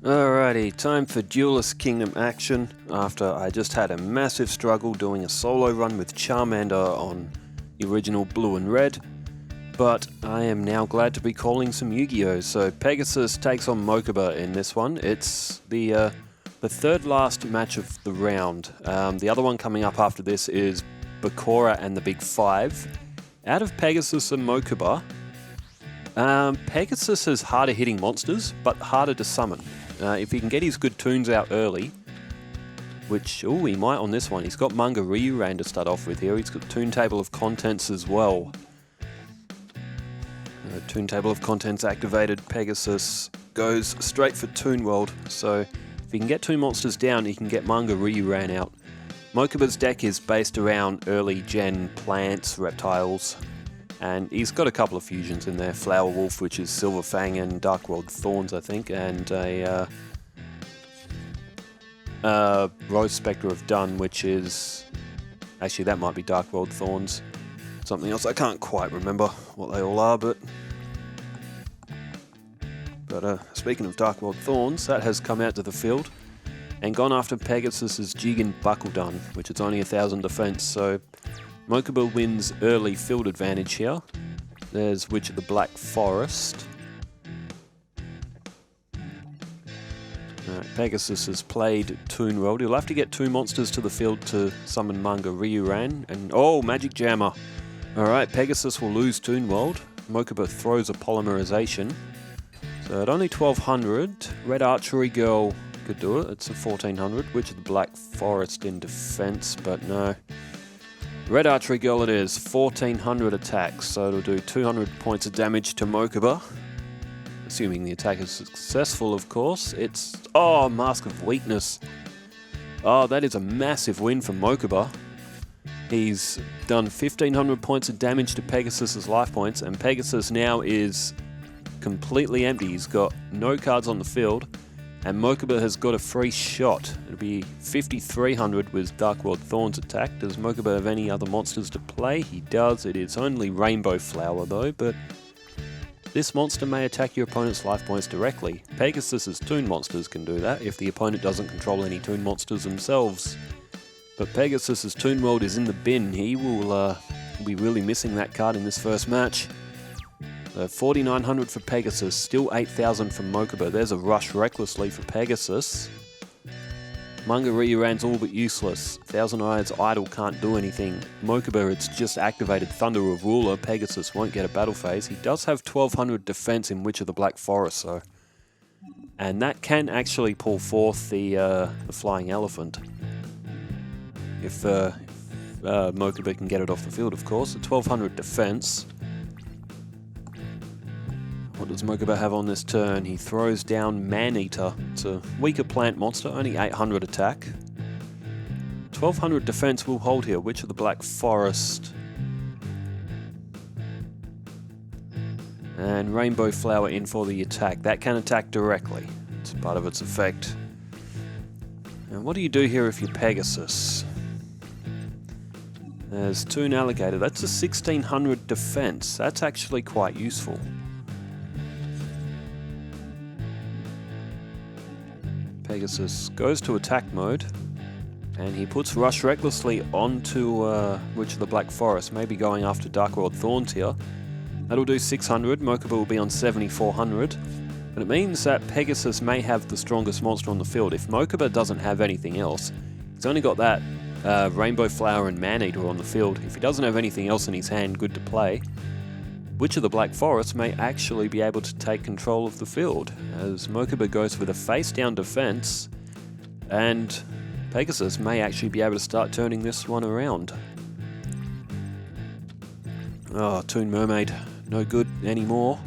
Alrighty, time for Duelist Kingdom action after I just had a massive struggle doing a solo run with Charmander on the original Blue and Red, but I am now glad to be calling some Yu-Gi-Oh! So Pegasus takes on Mokuba in this one. It's the third last match of the round. The other one coming up after this is Bakura and the Big Five. Out of Pegasus and Mokuba, Pegasus has harder hitting monsters, but harder to summon. If he can get his good tunes out early, which, he might on this one. He's got Manga Ryuran to start off with here. He's got Toon Table of Contents as well. Toon Table of Contents activated. Pegasus goes straight for Toon World. So if he can get two monsters down, he can get Manga Ryuran out. Mokuba's deck is based around early gen plants, reptiles, and he's got a couple of fusions in there. Flower Wolf, which is Silver Fang, and Dark World Thorns, I think, and a Rose Spectre of Dun, which is... Actually, that might be Dark World Thorns. Something else, I can't quite remember what they all are, but speaking of Dark World Thorns, that has come out to the field and gone after Pegasus's Jigen Buckledun, which is only 1,000 defense, so Mokuba wins early field advantage here. There's Witch of the Black Forest. Pegasus has played Toon World. He'll have to get two monsters to the field to summon Manga Ryuran. And Magic Jammer. Alright, Pegasus will lose Toon World. Mokuba throws a Polymerization. So at only 1,200, Red Archery Girl could do it. It's a 1,400. Witch of the Black Forest in defense, but no. Red Archery Girl it is, 1,400 attacks, so it'll do 200 points of damage to Mokuba. Assuming the attack is successful, of course. It's... Mask of Weakness. That is a massive win for Mokuba. He's done 1,500 points of damage to Pegasus's life points, and Pegasus now is completely empty. He's got no cards on the field, and Mokuba has got a free shot. It'll be 5,300 with Dark World Thorns attack. Does Mokuba have any other monsters to play? He does. It is only Rainbow Flower though, but this monster may attack your opponent's life points directly. Pegasus's Toon monsters can do that if the opponent doesn't control any Toon monsters themselves. But Pegasus's Toon World is in the bin. He will be really missing that card in this first match. 4,900 for Pegasus, still 8,000 for Mokuba. There's a Rush Recklessly for Pegasus. Manga Ryuran's all but useless. Thousand Eyes Idol can't do anything. Mokuba, it's just activated Thunder of Ruler. Pegasus won't get a battle phase. He does have 1,200 defense in Witch of the Black Forest, though. And that can actually pull forth the Flying Elephant. If Mokuba can get it off the field, of course. A 1,200 defense. What does Mokuba have on this turn? He throws down Maneater. It's a weaker plant monster, only 800 attack. 1,200 defense will hold here. Witch of the Black Forest. And Rainbow Flower in for the attack. That can attack directly. It's part of its effect. And what do you do here if you're Pegasus? There's Toon Alligator. That's a 1,600 defense. That's actually quite useful. Pegasus goes to attack mode, and he puts Rush Recklessly onto Witch of the Black Forest, maybe going after Dark World Thorns here. That'll do 600, Mokuba will be on 7,400, but it means that Pegasus may have the strongest monster on the field. If Mokuba doesn't have anything else, he's only got that Rainbow Flower and Maneater on the field. If he doesn't have anything else in his hand good to play, Witch of the Black Forest may actually be able to take control of the field, as Mokuba goes with a face-down defense, and Pegasus may actually be able to start turning this one around. Toon Mermaid, no good anymore.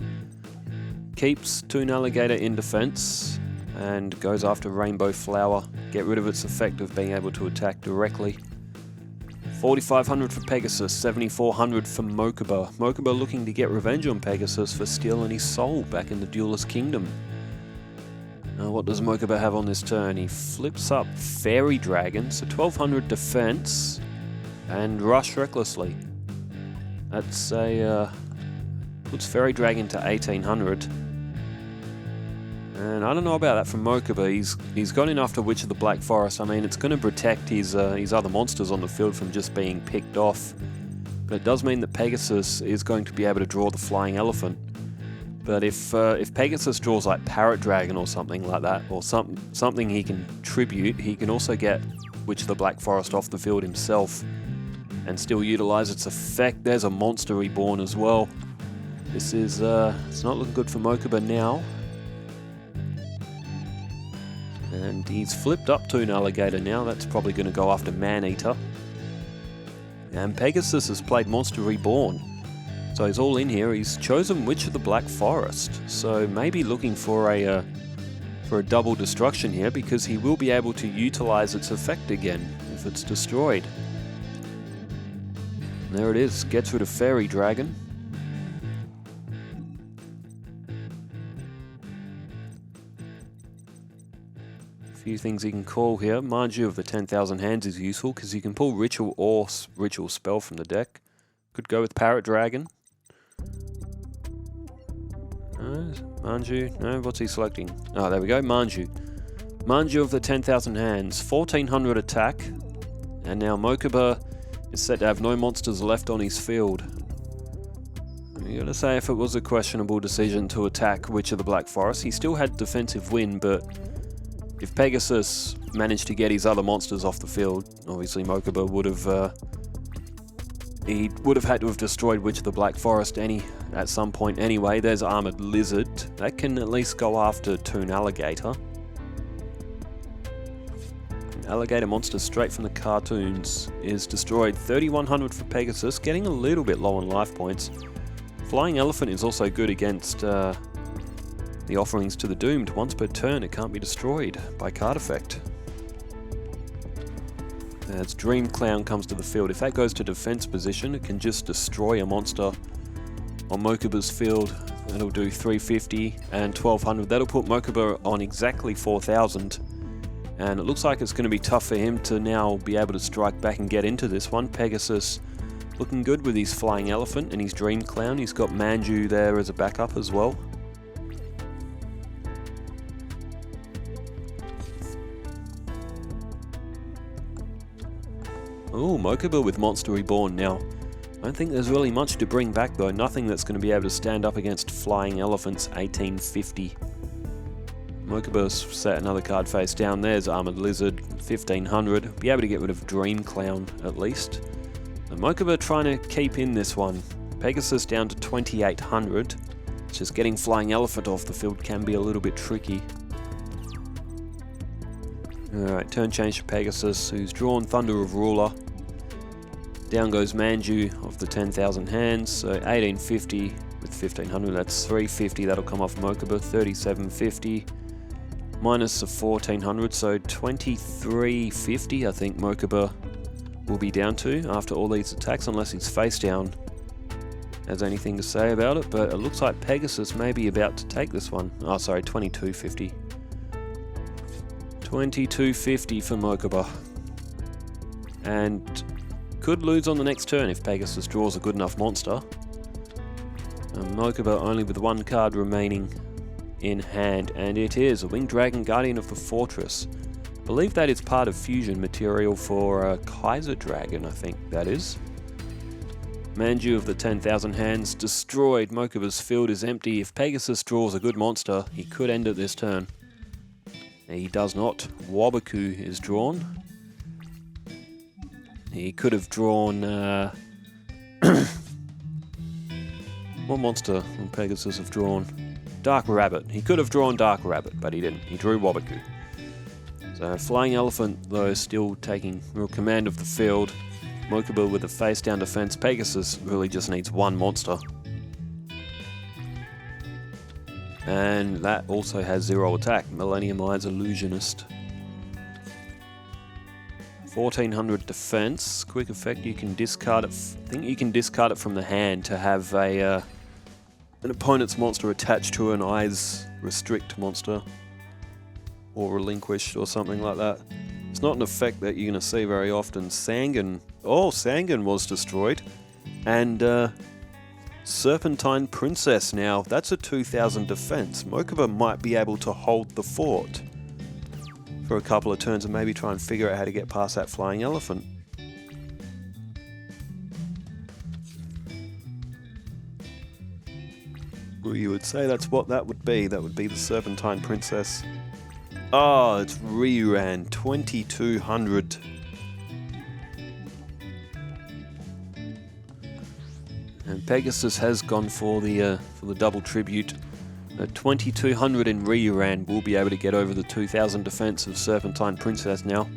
Keeps Toon Alligator in defense, and goes after Rainbow Flower, get rid of its effect of being able to attack directly. 4,500 for Pegasus, 7,400 for Mokuba. Mokuba looking to get revenge on Pegasus for stealing his soul back in the Duelist Kingdom. What does Mokuba have on this turn? He flips up Fairy Dragon, so 1,200 defense, and Rush Recklessly. That's a puts Fairy Dragon to 1,800. And I don't know about that from Mokuba. He's gone in after Witch of the Black Forest. I mean, it's going to protect his other monsters on the field from just being picked off. But it does mean that Pegasus is going to be able to draw the Flying Elephant. But if Pegasus draws like Parrot Dragon or something like that, or something he can tribute, he can also get Witch of the Black Forest off the field himself and still utilize its effect. There's a monster reborn as well. This is it's not looking good for Mokuba now. And he's flipped up Toon Alligator now. That's probably going to go after Man-Eater. And Pegasus has played Monster Reborn. So he's all in here. He's chosen Witch of the Black Forest. So maybe looking for a double destruction here, because he will be able to utilize its effect again if it's destroyed. And there it is. Gets rid of Fairy Dragon. Few things he can call here. Manju of the 10,000 Hands is useful because you can pull Ritual or Ritual Spell from the deck. Could go with Parrot Dragon. Manju. No, what's he selecting? Oh, there we go. Manju. Manju of the 10,000 Hands. 1400 attack. And now Mokuba is set to have no monsters left on his field. You gotta say, if it was a questionable decision to attack Witch of the Black Forest, he still had defensive win, but if Pegasus managed to get his other monsters off the field, obviously Mokuba would have had to have destroyed Witch of the Black Forest at some point anyway. There's Armored Lizard. That can at least go after Toon Alligator. Alligator monster straight from the cartoons is destroyed. 3100 for Pegasus, getting a little bit low on life points. Flying Elephant is also good against the Offerings to the Doomed. Once per turn, it can't be destroyed by card effect. As Dream Clown comes to the field, if that goes to defense position, it can just destroy a monster on Mokuba's field. That'll do 350 and 1200. That'll put Mokuba on exactly 4000. And it looks like it's going to be tough for him to now be able to strike back and get into this one. Pegasus looking good with his Flying Elephant and his Dream Clown. He's got Manju there as a backup as well. Oh, Mokuba with Monster Reborn now. I don't think there's really much to bring back though. Nothing that's going to be able to stand up against Flying Elephant's 1850. Mokuba's set another card face down. There's Armored Lizard, 1500. Be able to get rid of Dream Clown at least. And Mokuba trying to keep in this one. Pegasus down to 2800. Just getting Flying Elephant off the field can be a little bit tricky. Alright, turn change to Pegasus, who's drawn Thunder of Ruler. Down goes Manju of the 10,000 Hands, so 1850 with 1500, that's 350, that'll come off Mokuba. 3750 minus the 1400, so 2350 I think Mokuba will be down to after all these attacks, unless he's face down has anything to say about it. But it looks like Pegasus may be about to take this one. Oh sorry, 2250. 2250 for Mokuba. And could lose on the next turn if Pegasus draws a good enough monster. Mokuba only with one card remaining in hand, and it is a Winged Dragon, Guardian of the Fortress. I believe that is part of fusion material for Kaiser Dragon, I think that is. Manju of the 10,000 Hands destroyed. Mokuba's field is empty. If Pegasus draws a good monster, he could end it this turn. He does not. Wabaku is drawn. He could have drawn... what monster would Pegasus have drawn? Dark Rabbit. He could have drawn Dark Rabbit, but he didn't. He drew Wabaku. So Flying Elephant, though, still taking real command of the field. Mokuba with a face-down defense. Pegasus really just needs one monster. And that also has 0 attack. Millennium Eyes Illusionist. 1400 defense. Quick effect, you can discard it. I think you can discard it from the hand to have an opponent's monster attached to an Eyes Restrict monster. Or relinquished or something like that. It's not an effect that you're going to see very often. Sangan. Oh, Sangan was destroyed. And Serpentine Princess now. That's a 2000 defense. Mokuba might be able to hold the fort for a couple of turns and maybe try and figure out how to get past that flying elephant. Well, you would say that's what that would be. That would be the Serpentine Princess. Oh, it's reran 2200. And Pegasus has gone for the double tribute. 2200 in reran will be able to get over the 2000 defense of Serpentine Princess now.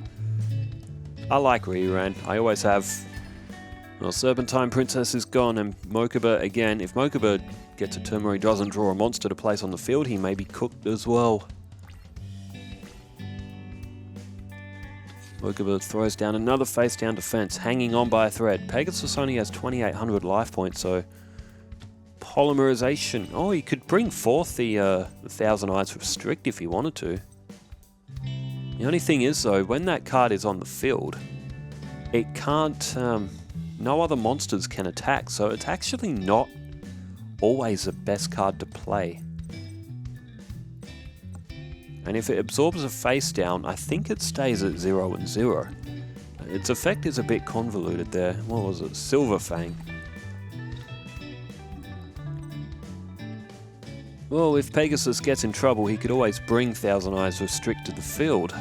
I like reran. I always have. Well, Serpentine Princess is gone, and Mokuba again. If Mokuba gets a turn where he doesn't draw a monster to place on the field, he may be cooked as well. Mokuba throws down another face-down defense, hanging on by a thread. Pegasus only has 2800 life points, so polymerization. Oh, he could bring forth the Thousand Eyes Restrict if he wanted to. The only thing is, though, when that card is on the field, it can't. No other monsters can attack, so it's actually not always the best card to play. And if it absorbs a face down, I think it stays at 0 and 0. Its effect is a bit convoluted there. What was it? Silver Fang. Well, if Pegasus gets in trouble, he could always bring Thousand Eyes Restrict to the field.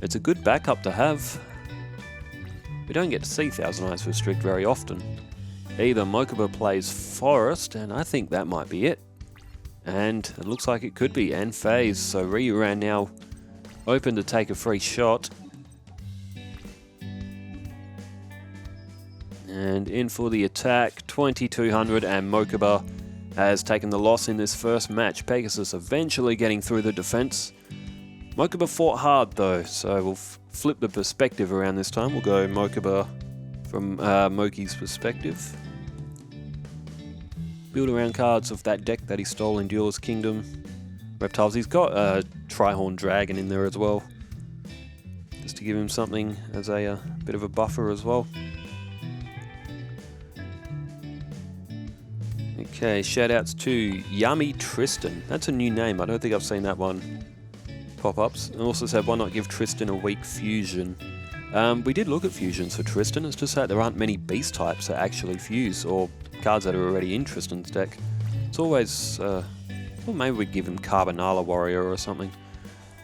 It's a good backup to have. We don't get to see Thousand Eyes Restrict very often. Either Mokuba plays Forest, and I think that might be it. And it looks like it could be, and Phase, so Ryuran now open to take a free shot. And in for the attack, 2200, and Mokuba has taken the loss in this first match. Pegasus eventually getting through the defense. Mokuba fought hard though, so we'll flip the perspective around this time. We'll go Mokuba from Moki's perspective. Build around cards of that deck that he stole in Duelist Kingdom. Reptiles. He's got a Trihorn Dragon in there as well, just to give him something as a bit of a buffer as well. Okay, shoutouts to Yummy Tristan. That's a new name. I don't think I've seen that one pop-ups. And also said, why not give Tristan a weak fusion? We did look at fusions for Tristan. It's just that there aren't many beast types that actually fuse, or cards that are already in Tristan's deck. It's always, well, maybe we'd give him Carbonala Warrior or something.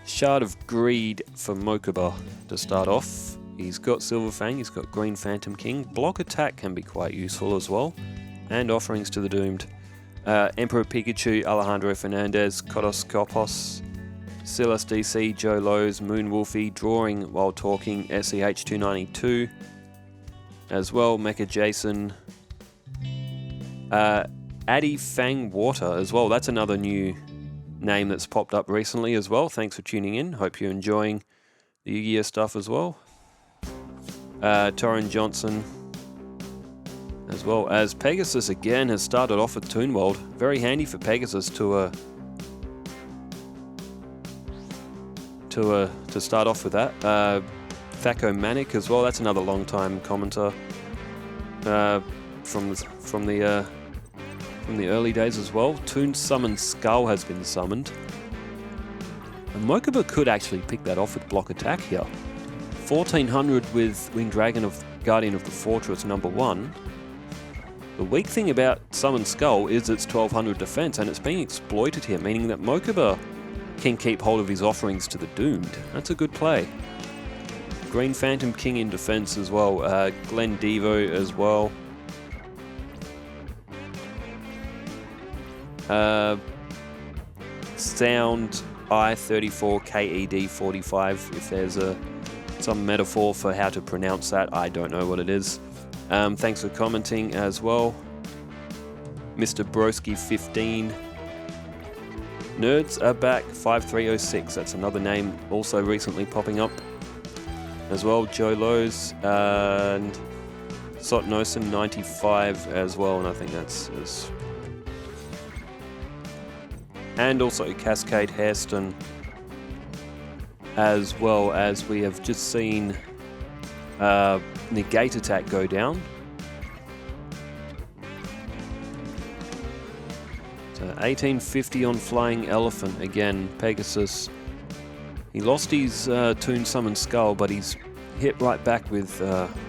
Shard of Greed for Mokuba to start off. He's got Silver Fang, he's got Green Phantom King. Block attack can be quite useful as well. And Offerings to the Doomed. Emperor Pikachu, Alejandro Fernandez, Kodos Kopos, Silas DC, Joe Lowe's, Moon Wolfie, Drawing While Talking, SEH 292. As well, Mecha Jason. Addy Fang Water as well. That's another new name that's popped up recently as well. Thanks for tuning in. Hope you're enjoying the Yu-Gi-Oh stuff as well. Torrin Johnson. As well as Pegasus again has started off with Toon World. Very handy for Pegasus to start off with that. Thaco Manic as well. That's another long time commenter from the early days as well. Toon Summon Skull has been summoned. And Mokuba could actually pick that off with block attack here. 1400 with Winged Dragon of Guardian of the Fortress #1. The weak thing about Summon Skull is its 1200 defense, and it's being exploited here, meaning that Mokuba can keep hold of his Offerings to the Doomed. That's a good play. Green Phantom King in defense as well. Glen Devo as well. Sound I-34 KED-45, if there's some metaphor for how to pronounce that, I don't know what it is. Thanks for commenting as well. Mr. Broski15. Nerds are back 5306. That's another name also recently popping up as well. Joe Lowe's and Sotnosen 95 as well, and I think that's and also Cascade Hairston, as well as we have just seen Negate Attack go down. 1850 on Flying Elephant again. Pegasus. He lost his Toon Summon Skull, but he's hit right back with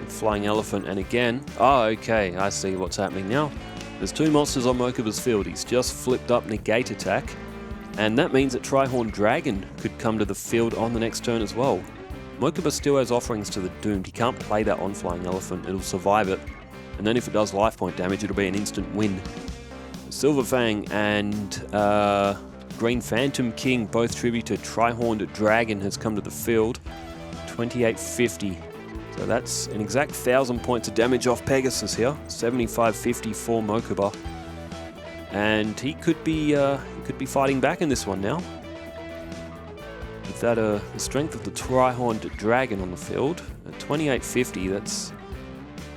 Flying Elephant, and again... Oh, okay, I see what's happening now. There's two monsters on Mokuba's field. He's just flipped up Negate Attack, and that means that Trihorn Dragon could come to the field on the next turn as well. Mokuba still has offerings to the Doomed. He can't play that on Flying Elephant. It'll survive it, and then if it does life point damage, it'll be an instant win. Silver Fang and Green Phantom King, both tributed Trihorned Dragon, has come to the field. 2850. So that's an exact 1,000 points of damage off Pegasus here. 7550 for Mokuba. And he could be fighting back in this one now. With that the strength of the Trihorned Dragon on the field. At 2850, that's...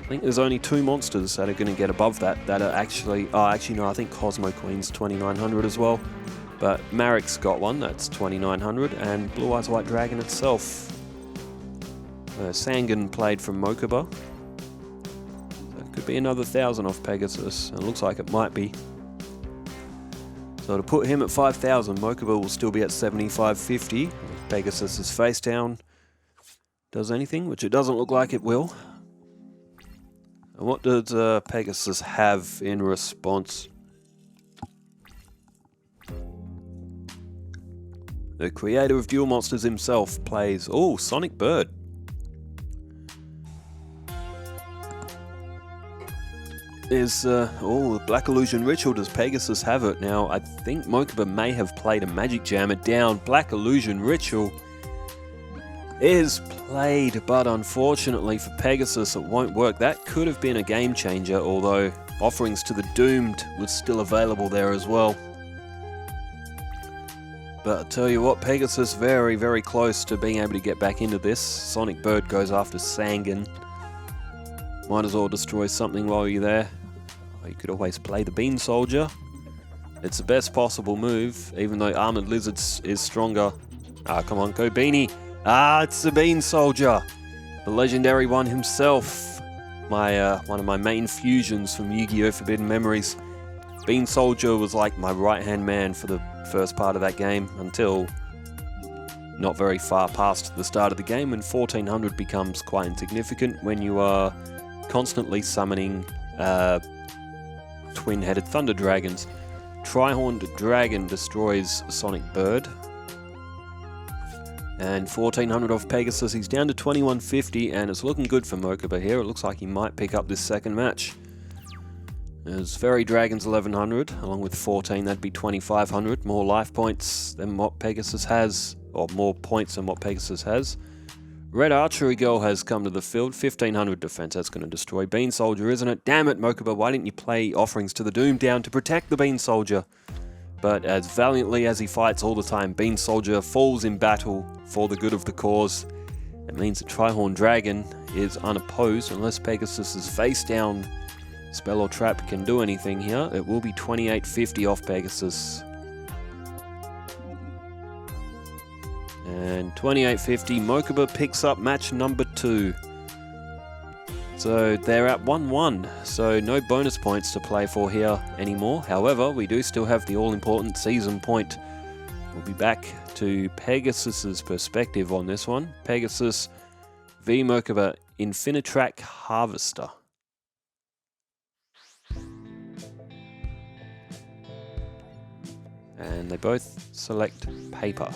I think there's only two monsters that are going to get above that are actually... Oh, actually no, I think Cosmo Queen's 2900 as well. But Marek's got one, that's 2900, and Blue Eyes White Dragon itself. Sangan played from Mokuba. So it could be another 1,000 off Pegasus, and it looks like it might be. So to put him at 5,000, Mokuba will still be at 7550. If Pegasus is face down, does anything, which it doesn't look like it will. And what does Pegasus have in response? The creator of Duel Monsters himself plays... Oh, Sonic Bird. There's... Black Illusion Ritual. Does Pegasus have it? Now, I think Mokuba may have played a Magic Jammer down. Black Illusion Ritual is played, but unfortunately for Pegasus it won't work. That could have been a game changer, although offerings to the Doomed was still available there as well. But I'll tell you what, Pegasus very, very close to being able to get back into this. Sonic Bird goes after Sangan. Might as well destroy something while you're there. Or you could always play the Bean Soldier. It's the best possible move, even though Armored Lizards is stronger. Ah, come on, go Beanie. Ah, it's the Bean Soldier. The legendary one himself. One of my main fusions from Yu-Gi-Oh! Forbidden Memories. Bean Soldier was like my right-hand man for the first part of that game until not very far past the start of the game, when 1400 becomes quite insignificant when you are constantly summoning twin-headed Thunder Dragons. Trihorned Dragon destroys Sonic Bird. And 1400 off Pegasus, he's down to 2150, and it's looking good for Mokuba here. It looks like he might pick up this second match. There's Fairy Dragons 1100, along with 14, that'd be 2500. More life points than what Pegasus has, or more points than what Pegasus has. Red Archery Girl has come to the field, 1500 defense, that's going to destroy Bean Soldier, isn't it? Damn it, Mokuba, why didn't you play offerings to the Doom down to protect the Bean Soldier? But as valiantly as he fights all the time, Bean Soldier falls in battle for the good of the cause. It means that Trihorn Dragon is unopposed, unless Pegasus is face down. Spell or trap can do anything here. It will be 2850 off Pegasus. And 2850, Mokuba picks up match number 2. So they're at 1-1, so no bonus points to play for here anymore. However, we do still have the all-important season point. We'll be back to Pegasus's perspective on this one. Pegasus v Mokuba Infinitrack Harvester. And they both select paper.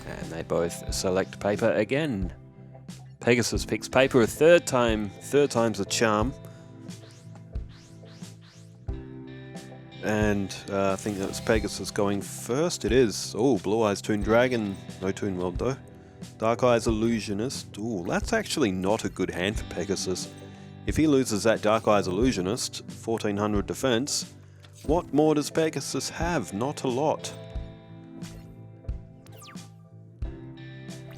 And they both select paper again. Pegasus picks paper a third time. Third time's a charm. And I think that's Pegasus going first. It is. Oh, Blue Eyes Toon Dragon. No Toon World though. Dark Eyes Illusionist. Ooh, that's actually not a good hand for Pegasus. If he loses that Dark Eyes Illusionist, 1400 defense, what more does Pegasus have? Not a lot.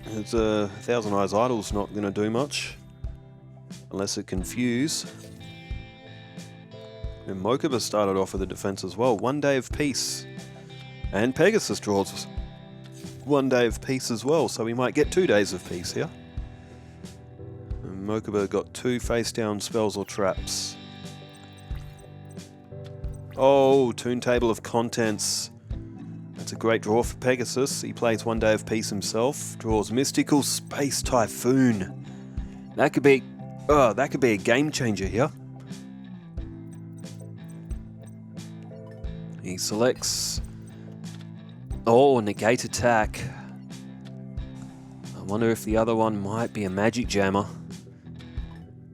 There's a Thousand Eyes Idol's not going to do much, unless it confuse. And Mokuba started off with a defense as well. 1 Day of Peace. And Pegasus draws 1 Day of Peace as well, so we might get 2 days of peace here. And Mokuba got 2 face down spells or traps. Oh, Toon Table of Contents. That's a great draw for Pegasus. He plays One Day of Peace himself. Draws Mystical Space Typhoon. That could be a game changer here. He selects... Oh, Negate Attack. I wonder if the other one might be a Magic Jammer.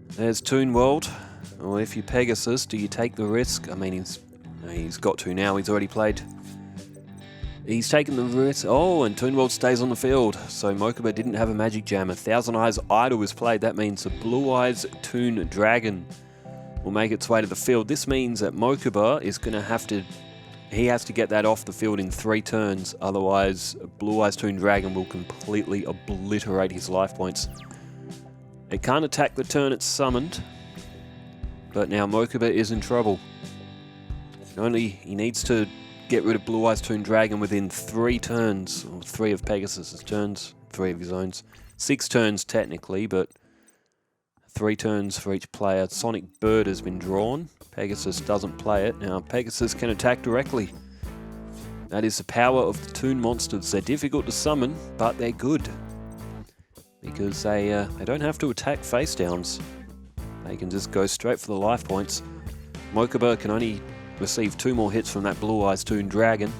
There's Toon World. Or if you're Pegasus, do you take the risk? I mean, he's got to now. He's already played. He's taken the risk. Oh, and Toon World stays on the field. So Mokuba didn't have a Magic Jammer. Thousand Eyes Idol was played. That means a Blue Eyes Toon Dragon will make its way to the field. This means that Mokuba is going to have to... He has to get that off the field in 3 turns. Otherwise, Blue Eyes Toon Dragon will completely obliterate his life points. It can't attack the turn it's summoned. But now Mokuba is in trouble. He needs to get rid of Blue Eyes Toon Dragon within 3 turns. Or 3 of Pegasus's turns. 3 of his own. 6 turns technically, but 3 turns for each player. Sonic Bird has been drawn. Pegasus doesn't play it. Now Pegasus can attack directly. That is the power of the Toon monsters. They're difficult to summon, but they're good. Because they don't have to attack face downs. They can just go straight for the life points. Mokuba can only receive 2 more hits from that Blue Eyes Toon Dragon.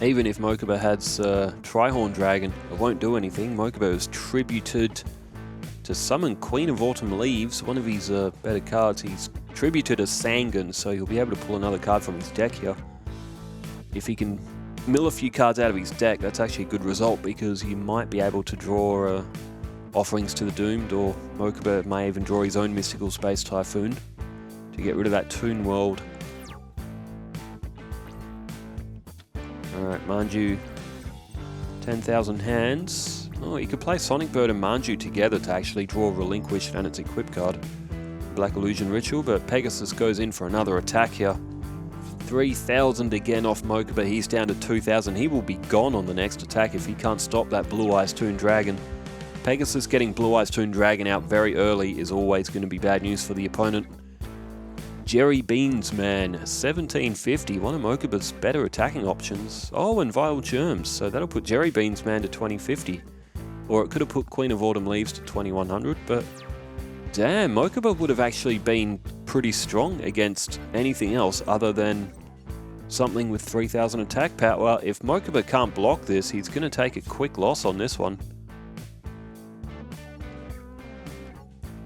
Even if Mokuba has Trihorn Dragon, it won't do anything. Mokuba is tributed to summon Queen of Autumn Leaves, one of his better cards. He's tributed a Sangan, so he'll be able to pull another card from his deck here. If he can mill a few cards out of his deck, that's actually a good result, because he might be able to draw Offerings to the Doomed, or Mokuba may even draw his own Mystical Space Typhoon to get rid of that Toon World. Alright, Manju, 10,000 hands. Oh, you could play Sonic Bird and Manju together to actually draw Relinquished and its equip card. Black Illusion Ritual, but Pegasus goes in for another attack here. 3,000 again off Mokuba. He's down to 2,000. He will be gone on the next attack if he can't stop that Blue Eyes Toon Dragon. Pegasus getting Blue Eyes Toon Dragon out very early is always going to be bad news for the opponent. Jerry Beans Man, 1750, one of Mokuba's better attacking options. Oh, and Vile Germs, so that'll put Jerry Beans Man to 2050. Or it could have put Queen of Autumn Leaves to 2100, but damn, Mokuba would have actually been pretty strong against anything else other than something with 3,000 attack power. If Mokuba can't block this, he's going to take a quick loss on this one.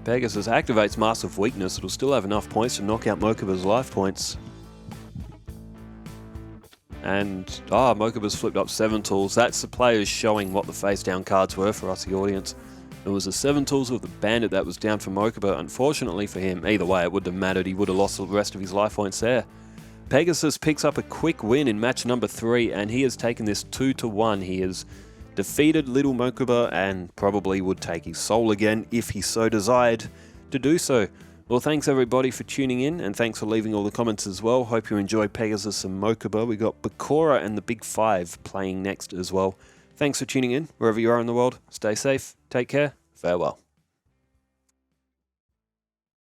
Pegasus activates Mask of Weakness. It'll still have enough points to knock out Mokuba's life points. And, Mokuba's flipped up 7 tools. That's the players showing what the face down cards were for us, the audience. It was the 7 tools with the Bandit that was down for Mokuba. Unfortunately for him, either way, it wouldn't have mattered. He would have lost the rest of his life points there. Pegasus picks up a quick win in match number 3, and he has taken this 2-1. He has defeated Little Mokuba and probably would take his soul again if he so desired to do so. Well, thanks everybody for tuning in, and thanks for leaving all the comments as well. Hope you enjoy Pegasus and Mokuba. We got Bakura and the Big 5 playing next as well. Thanks for tuning in, wherever you are in the world. Stay safe, take care, farewell.